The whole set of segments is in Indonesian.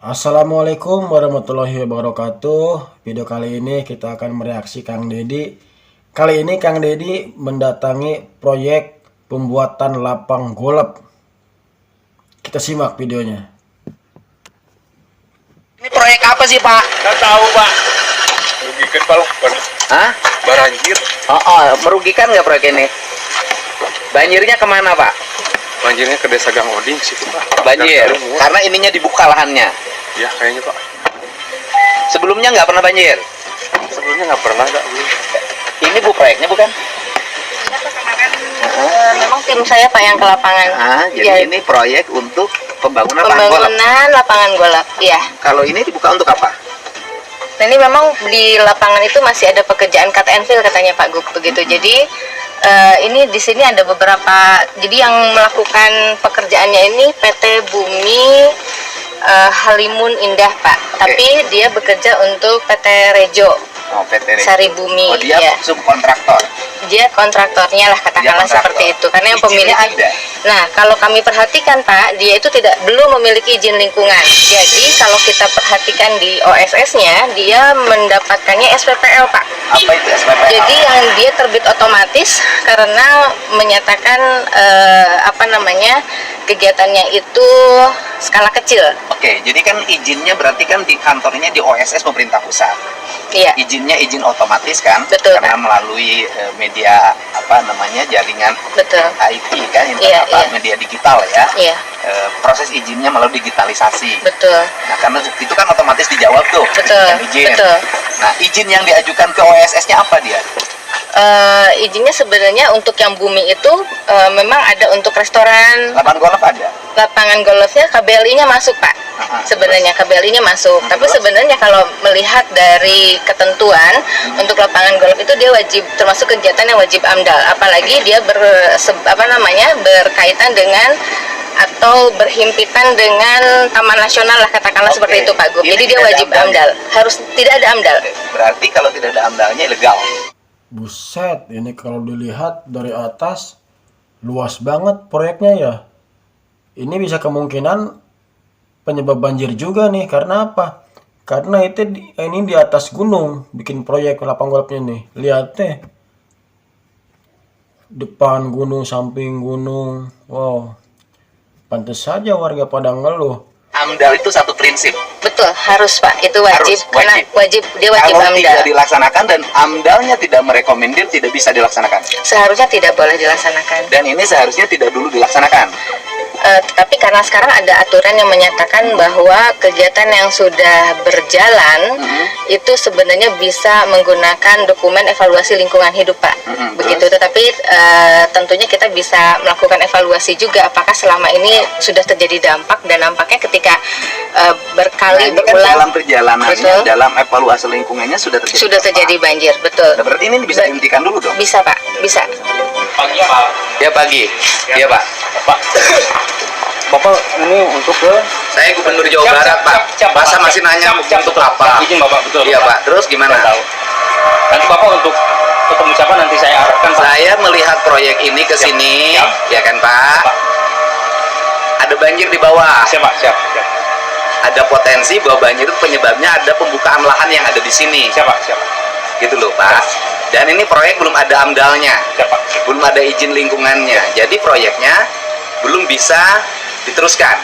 Assalamualaikum warahmatullahi wabarakatuh. Video kali ini kita akan mereaksi Kang Deddy. Kali ini Kang Deddy mendatangi proyek pembuatan lapang golf. Kita simak videonya. Ini proyek apa sih, Pak? Nggak tahu, Pak. Merugikan kalau Hah? banjir. Merugikan nggak proyek ini? Banjirnya kemana, Pak? Banjirnya ke desa Gang Oding situ, Pak. Banjir. Gang Timur. Karena ininya dibuka lahannya. Ya, kayaknya, Pak. Sebelumnya nggak pernah banjir. Sebelumnya nggak pernah, nggak belum. Ini Bu proyeknya bukan? Memang tim saya Pak yang ke lapangan. Jadi ini proyek untuk pembangunan lapangan golf. Pembangunan lapangan golf. Iya. Kalau ini dibuka untuk apa? Nah, ini memang di lapangan itu masih ada pekerjaan cut and fill katanya Pak Gub begitu. Jadi ini di sini ada beberapa. Jadi yang melakukan pekerjaannya ini PT Bumi Halimun Indah Pak. Tapi dia bekerja untuk PT Rejo Oh, PT Rejo. Sari Bumi. Oh, dia ya. subkontraktor. Dia kontraktornya lah katakanlah Dia kontraktor. seperti itu karena yang Izinnya pemilik. tidak. Nah, kalau kami perhatikan Pak, dia itu belum memiliki izin lingkungan. Jadi kalau kita perhatikan di OSS-nya, dia mendapatkannya SPPL Pak. Apa itu SPPL? Jadi yang dia terbit otomatis karena menyatakan kegiatannya itu skala kecil. Oke, jadi kan izinnya berarti kan di kantornya di OSS pemerintah pusat. Iya. Izinnya izin otomatis kan? Betul, Karena Pak. melalui media jaringan Betul. IT kan, Iya, iya. media digital ya. Iya, Proses izinnya melalui digitalisasi. betul. Nah, karena itu kan otomatis dijawab tuh. Betul. dengan izin. Betul. Nah, izin yang diajukan ke OSS-nya apa dia? Izinnya sebenarnya untuk yang bumi itu memang ada untuk restoran, Lapangan golf ada. lapangan golfnya KBLI-nya masuk Pak. Sebenarnya KBLI-nya masuk, tapi terus? sebenarnya kalau melihat dari ketentuan untuk lapangan golf itu dia wajib termasuk kegiatan yang wajib AMDAL, apalagi dia berkaitan dengan atau berhimpitan dengan taman nasional lah katakanlah Oke. seperti itu Pak Gub. Ini Jadi dia tidak ada wajib AMDAL-nya. AMDAL, harus tidak ada AMDAL. Berarti kalau tidak ada AMDAL-nya ilegal. Buset, ini kalau dilihat dari atas luas banget proyeknya ya. Ini bisa kemungkinan penyebab banjir juga nih. Karena apa? Karena ini di atas gunung bikin proyek lapang golfnya nih. Lihat deh. Depan gunung, samping gunung. Wow. Pantes saja warga pada ngeluh. AMDAL itu satu prinsip. Betul, harus Pak, itu wajib. Harus, Karena dia wajib Kalau AMDAL. tidak dilaksanakan dan AMDAL-nya tidak merekomendir, tidak bisa dilaksanakan. Seharusnya tidak boleh dilaksanakan. Dan ini seharusnya tidak dulu dilaksanakan. Tetapi karena sekarang ada aturan yang menyatakan bahwa kegiatan yang sudah berjalan itu sebenarnya bisa menggunakan dokumen evaluasi lingkungan hidup Pak. Begitu. Tetapi tentunya kita bisa melakukan evaluasi juga apakah selama ini sudah terjadi dampak, dan nampaknya ketika berkali Ini kan berulang dalam perjalanannya, Betul. dalam evaluasi lingkungannya sudah terjadi banjir. Betul. Nah, berarti ini bisa dihentikan dulu dong. Bisa Pak, bisa. Pagi, Pak. Ya pagi. Ya Pak. Pak. Bapak ini untuk ke Saya Gubernur Jawa Barat Pak. Masa masih nanya untuk apa? Izin Bapak, betul. Iya Pak. Terus gimana? Tahu. Nanti Bapak untuk ketemu siapa nanti saya arahkan, Pak. Saya melihat proyek ini ke sini, Siap. ya kan Pak? Pak. Ada banjir di bawah. Siap, Pak. Siap. Ada potensi bahwa banjir itu penyebabnya ada pembukaan lahan yang ada di sini. Siap, Pak. Siap. Gitu loh Pak. Dan ini proyek belum ada AMDAL-nya. Siap, Pak. Belum ada izin lingkungannya. Jadi proyeknya belum bisa diteruskan.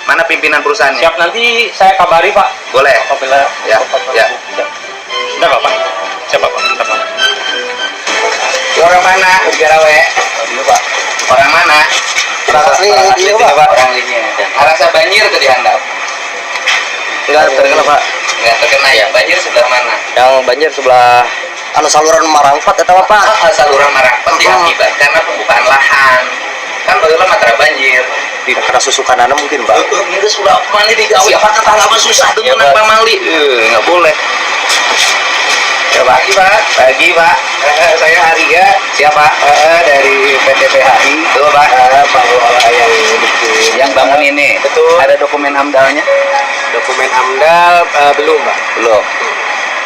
Mana pimpinan perusahaannya? Siap, nanti saya kabari, Pak. Boleh. Apabila Ya, ya. Sudah, Bapak. Siap, Pak. Siap, Pak. Lu orang mana? Negarawe. Iya, Pak. Orang mana? Orang asli dia, Pak. Orang ini. Rasa banjir ke dihandap. Enggak terkena Pak. Nggak terkena ya. Banjir sebelah mana? Yang banjir sebelah anu saluran Marangpat eta Pak. Saluran Marangpat diakibat karena pembukaan lahan. Kan bagaimana matra banjir? Di kena susukanana mungkin Pak. Ini sudah mali digawe apa tetangga mah susah tuh menang pamali. Nggak boleh. Ya pagi Pak. Pagi Pak. Saya Haria. Siapa? Dari PT PHI. Betul Pak. Pengelola yang bikin. Yang bangun ini. Betul. Ada dokumen AMDAL-nya? Dokumen AMDAL belum Pak. Belum.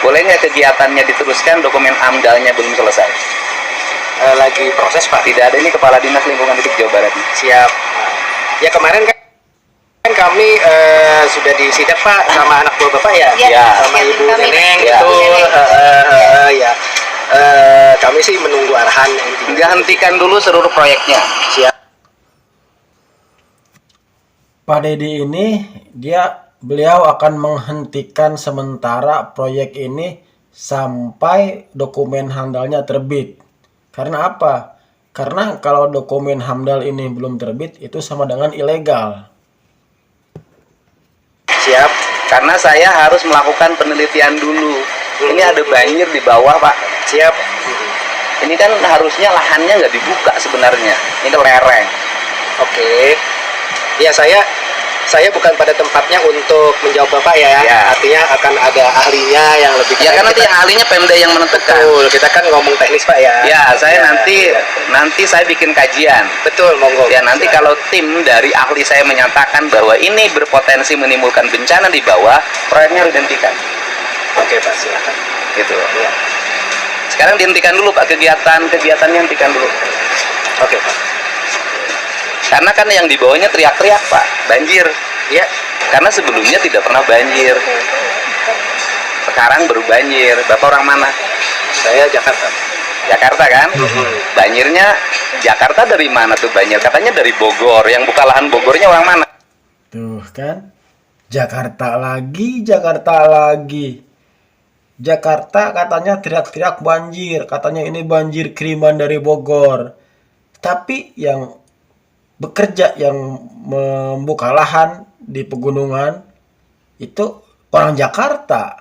Boleh nggak kegiatannya diteruskan, dokumen AMDAL-nya belum selesai? Lagi proses Pak. Tidak ada, ini Kepala Dinas Lingkungan Hidup Jawa Barat. Siap. Ya kemarin kan Kan kami sudah disidak Pak sama anak buah Bapak ya? Iya, Sama iya, Ibu kami. Neneng, Iya. betul. Ya. Kami sih menunggu arahan intinya. Enggak, hentikan dulu seluruh proyeknya. Siap. Pak Dedi ini beliau akan menghentikan sementara proyek ini sampai dokumen HAMDAL-nya terbit. Karena apa? Karena kalau dokumen HAMDAL ini belum terbit itu sama dengan ilegal. Siap. Karena saya harus melakukan penelitian dulu. Ini ada banjir di bawah, Pak. Siap. Ini kan harusnya lahannya nggak dibuka sebenarnya. Ini lereng. Oke. Ya saya bukan pada tempatnya untuk menjawab Bapak ya. Ya. Artinya akan ada ahlinya yang lebih Ya kan nanti kita, yang ahlinya Pemda yang menentukan. betul, kita kan ngomong teknis Pak ya. Ya, saya Ya, nanti saya bikin kajian. betul, monggo. Ya, nanti kalau tim dari ahli saya menyatakan bahwa ini berpotensi menimbulkan bencana di bawah, proyeknya harus dihentikan. Oke Pak, silakan. Gitu. Ya. Sekarang dihentikan dulu, Pak, kegiatannya hentikan dulu. Oke Pak. Karena kan yang di bawahnya teriak-teriak, Pak, banjir. Ya. Karena sebelumnya tidak pernah banjir. Sekarang baru banjir. Bapak orang mana? Saya Jakarta. Jakarta kan? Banjirnya Jakarta dari mana tuh banjir? Katanya dari Bogor. Yang buka lahan Bogornya orang mana? Tuh kan, Jakarta lagi, Jakarta lagi. Jakarta katanya teriak-teriak banjir, katanya ini banjir kiriman dari Bogor. Tapi yang bekerja, yang membuka lahan di pegunungan itu orang Jakarta.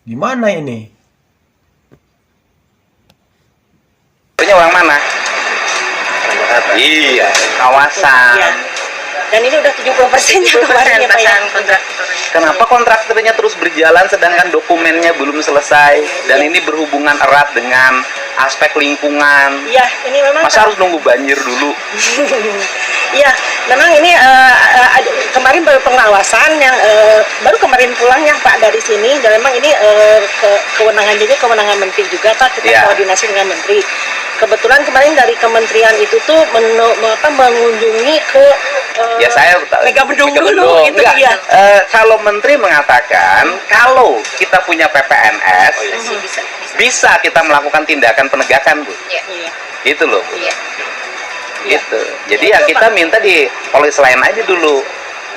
Gimana ini? Bogornya orang mana? Jakarta. Iya, kawasan. Iya. Dan ini udah 70%-nya kemarin ya Pak ya. pasangan kontraktor. Kenapa kontraktornya terus berjalan sedangkan dokumennya belum selesai? Dan ini berhubungan erat dengan aspek lingkungan. Iya, ini memang Masa harus nunggu banjir dulu? Iya, memang ini kemarin baru pengawasan yang baru kemarin pulangnya Pak dari sini, dan memang ini kewenangan jadi kewenangan menteri juga Pak, kita Iya. koordinasi dengan menteri. Kebetulan kemarin dari kementerian itu tuh mengunjungi ke Ya saya Megamendung dulu Megamendung. itu Enggak. dia. Kalau menteri mengatakan kalau kita punya PPNS bisa kita melakukan tindakan penegakan, Bu. Iya. Iya. Gitu loh. Iya. Gitu. Jadi Ya, ya itu, kita Pak. minta di polis lain aja dulu.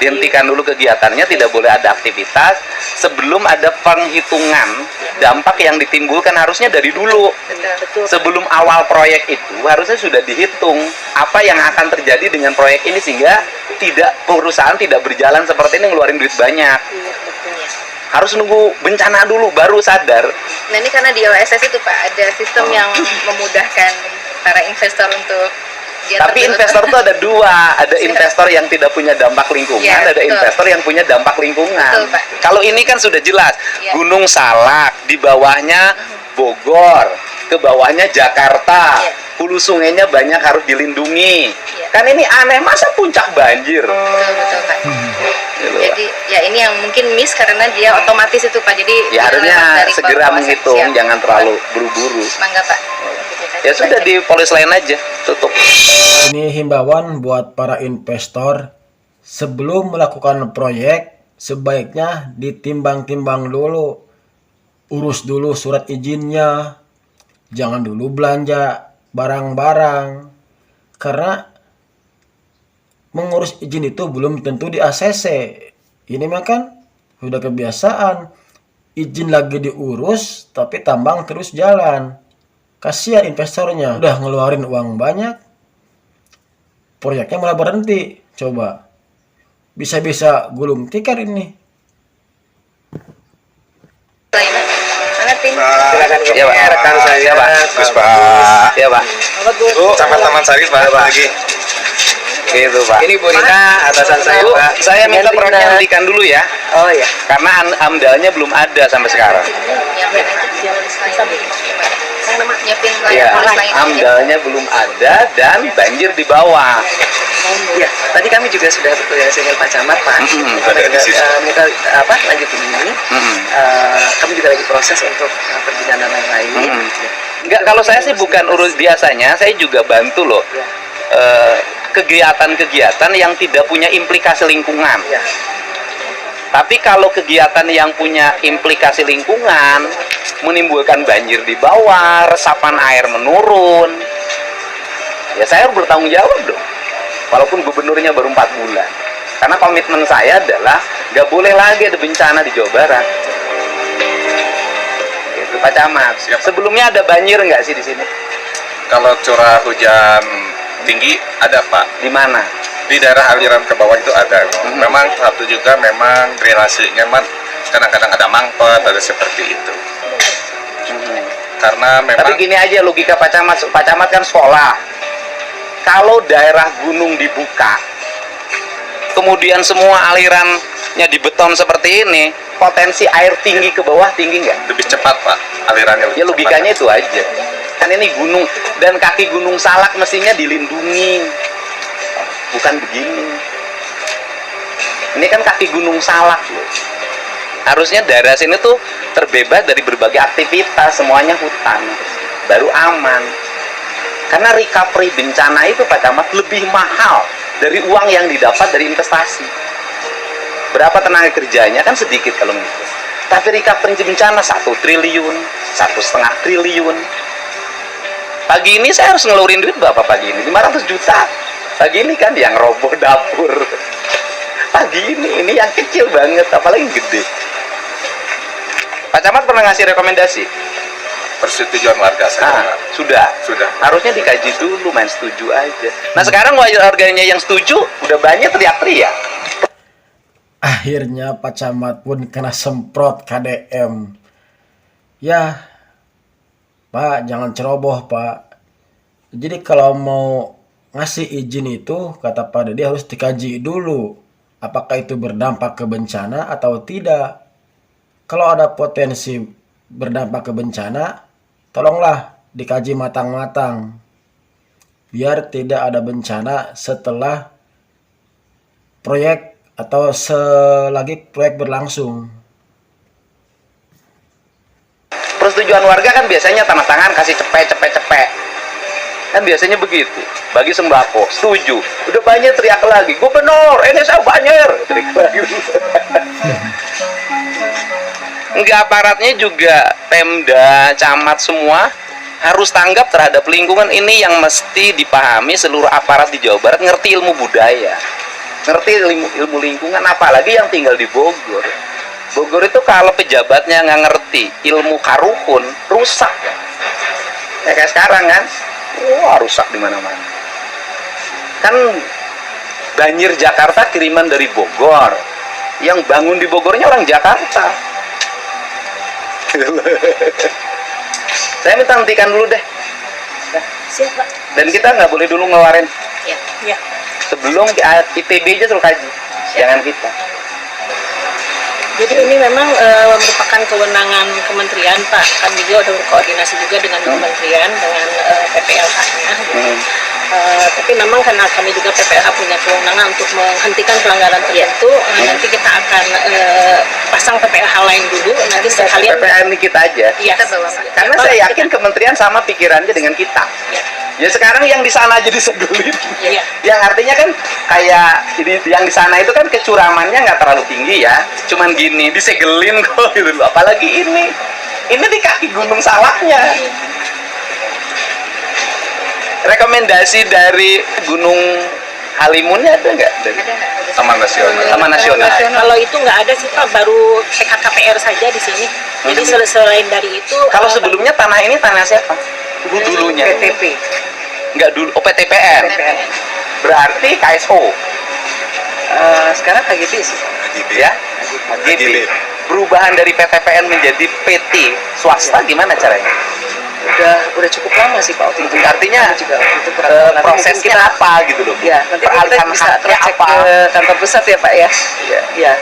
Dihentikan dulu kegiatannya, tidak boleh ada aktivitas sebelum ada penghitungan dampak yang ditimbulkan, harusnya dari dulu. Betul. Sebelum awal proyek itu harusnya sudah dihitung apa yang akan terjadi dengan proyek ini sehingga perusahaan tidak berjalan seperti ini ngeluarin duit banyak. Iya, betul. Harus nunggu bencana dulu baru sadar. Nah ini karena di OSS itu Pak ada sistem yang memudahkan para investor untuk dia Tapi terlibat. investor tuh ada dua, ada investor yang tidak punya dampak lingkungan, Iya, ada betul. investor yang punya dampak lingkungan. Betul, Pak. Kalau ini kan sudah jelas, Iya. Gunung Salak, di bawahnya Bogor, ke bawahnya Jakarta, Iya. hulu sungainya banyak harus dilindungi. Iya. Kan ini aneh, masa puncak banjir? Betul Pak. Gitu. Jadi ya ini yang mungkin miss karena dia otomatis itu Pak. Jadi Ya dia harusnya lewat dari segera pengawasan. menghitung, Siap. jangan terlalu buru-buru. Mangga Pak. Ya sudah, di polis lain aja, tutup. Ini himbauan buat para investor, sebelum melakukan proyek sebaiknya ditimbang-timbang dulu. Urus dulu surat izinnya. Jangan dulu belanja barang-barang. Karena mengurus izin itu belum tentu di ACC. Ini mah kan sudah kebiasaan. Izin lagi diurus tapi tambang terus jalan. Kasihan investornya, udah ngeluarin uang banyak, proyeknya malah berhenti. Coba, bisa-bisa gulung tikar ini. Mana tim? Silakan Ya, Pak. rekan saya. Ya, Pak. Gus Pak. Ya, Pak. Bu, sama Taman Sari Pak lagi. Gitu, Pak. Ini Bu Rina, atasan saya Bu, Pak. saya minta proyeknya hentikan dulu ya. Oh iya. Karena amdalnya belum ada sampai sekarang. Nyiapin aja polis lain. Nyiapin Ya, polis lain. amdalnya belum ada dan banjir di bawah. Ya, tadi kami juga sudah berkoordinasi dengan Pak Camat, Pak. Ada Kita di situ. minta lanjutin ini. Kami juga lagi proses untuk perizinan dan lain-lain. Enggak, kalau saya sih bukan urus biasanya, saya juga bantu loh. kegiatan-kegiatan yang tidak punya implikasi lingkungan. Ya. Tapi kalau kegiatan yang punya implikasi lingkungan, menimbulkan banjir di bawah, resapan air menurun, ya saya harus bertanggung jawab dong. Walaupun gubernurnya baru 4 bulan. Karena komitmen saya adalah nggak boleh lagi ada bencana di Jawa Barat. Itu Pak Camat. Sebelumnya ada banjir nggak sih di sini? Kalau curah hujan tinggi ada Pak. Di mana? Di daerah aliran ke bawah itu ada. Memang satu juga memang drainasenya kadang-kadang ada mangkot, ada seperti itu. Karena memang. Tapi gini aja logika Pak Camat kan sekolah. Kalau daerah gunung dibuka, kemudian semua alirannya dibeton seperti ini, potensi air tinggi ke bawah tinggi nggak? Lebih cepat Pak alirannya. Ya logikanya itu aja. Kan ini gunung dan kaki Gunung Salak mestinya dilindungi. Bukan begini. Ini kan kaki Gunung Salak loh. Harusnya daerah sini tuh terbebas dari berbagai aktivitas, semuanya hutan. Baru aman. Karena recovery bencana itu Pak Camat lebih mahal dari uang yang didapat dari investasi. Berapa tenaga kerjanya kan sedikit kalau gitu. Tapi recovery bencana 1 triliun, 1,5 triliun. Pagi ini saya harus ngeluarin duit berapa pagi ini? 500 juta. Pagi ini kan yang roboh dapur. Pagi ini yang kecil banget, apalagi yang gede. Pak Camat pernah ngasih rekomendasi? Persetujuan warga saya. Sudah. Harusnya dikaji dulu, main setuju aja. Nah sekarang warganya yang setuju, udah banyak teriak-teriak. Akhirnya Pak Camat pun kena semprot KDM. Ya, Pak, jangan ceroboh, Pak. Jadi kalau mau ngasih izin itu, kata Pak Dedi, harus dikaji dulu. Apakah itu berdampak ke bencana atau tidak. Kalau ada potensi berdampak ke bencana, tolonglah dikaji matang-matang. Biar tidak ada bencana setelah proyek atau selagi proyek berlangsung. Persetujuan warga kan biasanya tanda tangan kasih cepet. Kan biasanya begitu. Bagi sembako, setuju. Udah banyak teriak lagi, gubernur, ini saya banyak. Teriak lagi. Enggak, aparatnya juga, Pemda, camat semua harus tanggap terhadap lingkungan ini yang mesti dipahami seluruh aparat di Jawa Barat, ngerti ilmu budaya, ngerti ilmu lingkungan, apalagi yang tinggal di Bogor. Bogor itu kalau pejabatnya nggak ngerti ilmu karuhun, rusak. Ya kayak sekarang kan, wah rusak di mana-mana. Kan banjir Jakarta kiriman dari Bogor, yang bangun di Bogornya orang Jakarta. Saya minta hentikan dulu deh. Siap, Pak. Dan kita nggak boleh dulu ngeluarin. Ya. Sebelum ITB aja suruh kaji. Jangan kita. Jadi ini memang merupakan kewenangan kementerian, Pak. Kan juga udah berkoordinasi juga dengan kementerian, dengan PPLH-nya. Tapi memang karena kami juga PPLH punya kewenangan untuk menghentikan pelanggaran tertentu, nanti kita akan pasang PPLH lain dulu, nanti sekalian PPLH ini kita aja. Iya, Karena saya yakin kementerian sama pikirannya dengan kita. Ya sekarang yang di sana aja disegelin. Iya. Yang artinya kan kayak yang di sana itu kan kecuramannya nggak terlalu tinggi ya, cuman gini disegelin kok gitu loh. Apalagi ini di kaki Gunung Salaknya. Rekomendasi dari Gunung Halimunnya ada nggak? Taman Nasional. Taman Nasional. Kalau itu nggak ada sih, Pak, baru PKKPR saja di sini. Jadi selain dari itu, Kalau sebelumnya tanah ini tanah siapa? Dulunya. PTP. Nggak dulu, PTPN. Berarti KSO. Sekarang KGB sih. Ya, KGB. Perubahan dari PTPN menjadi PT swasta gimana caranya? Udah cukup lama sih Pak waktu itu. Artinya juga itu prosesnya apa gitu loh? Ya, nanti kita Peralihan bisa haknya cek apa? ke kantor pusat ya Pak ya. Iya.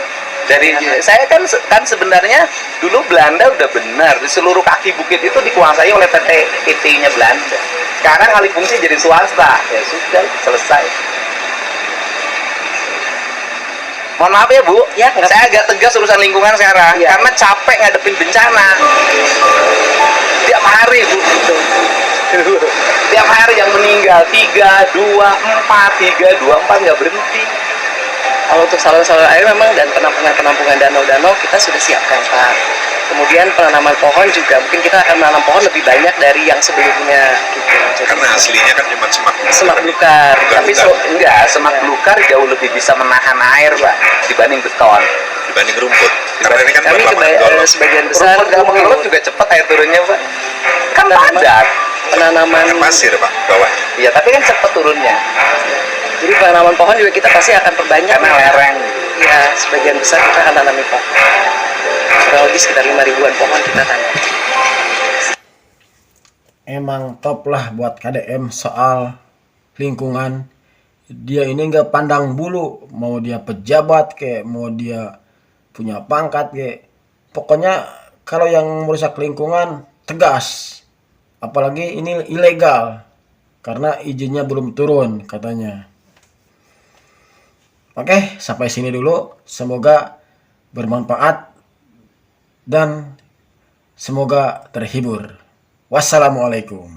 Dari saya kan sebenarnya dulu Belanda udah benar, di seluruh kaki bukit itu dikuasai oleh PT-nya Belanda. Sekarang alih fungsi jadi swasta, ya sudah selesai. Mohon maaf ya Bu, saya agak tegas urusan lingkungan sekarang karena capek ngadepin bencana tiap hari Bu. Tiap hari yang meninggal 3, 2, 4, 3, 2, 4 nggak berhenti. Kalau untuk saluran-saluran air memang dan penampungan danau-danau kita sudah siapkan Pak. Kemudian penanaman pohon juga mungkin kita akan menanam pohon lebih banyak dari yang sebelumnya gitu. Jadi, Karena aslinya kan cuma semak belukar. Tapi semak belukar jauh lebih bisa menahan air, Pak, dibanding beton. dibanding rumput. Karena ini kan Kami sebagian besar Rumput kalau mengelut juga cepat air turunnya, Pak. Kan padat. penanaman kan pasir Pak bawahnya. Iya, tapi kan cepat turunnya. Jadi penanaman pohon juga kita pasti akan perbanyak. Karena lereng. Ya, sebagian besar kita akan tanami pohon. Kurang lebih sekitar 5.000-an pohon kita tanam. Emang top lah buat KDM soal lingkungan. Dia ini nggak pandang bulu, mau dia pejabat kayak, mau dia punya pangkat kayak. Pokoknya kalau yang merusak lingkungan tegas. Apalagi ini ilegal karena izinnya belum turun katanya. Oke, sampai sini dulu. Semoga bermanfaat dan semoga terhibur. Wassalamualaikum.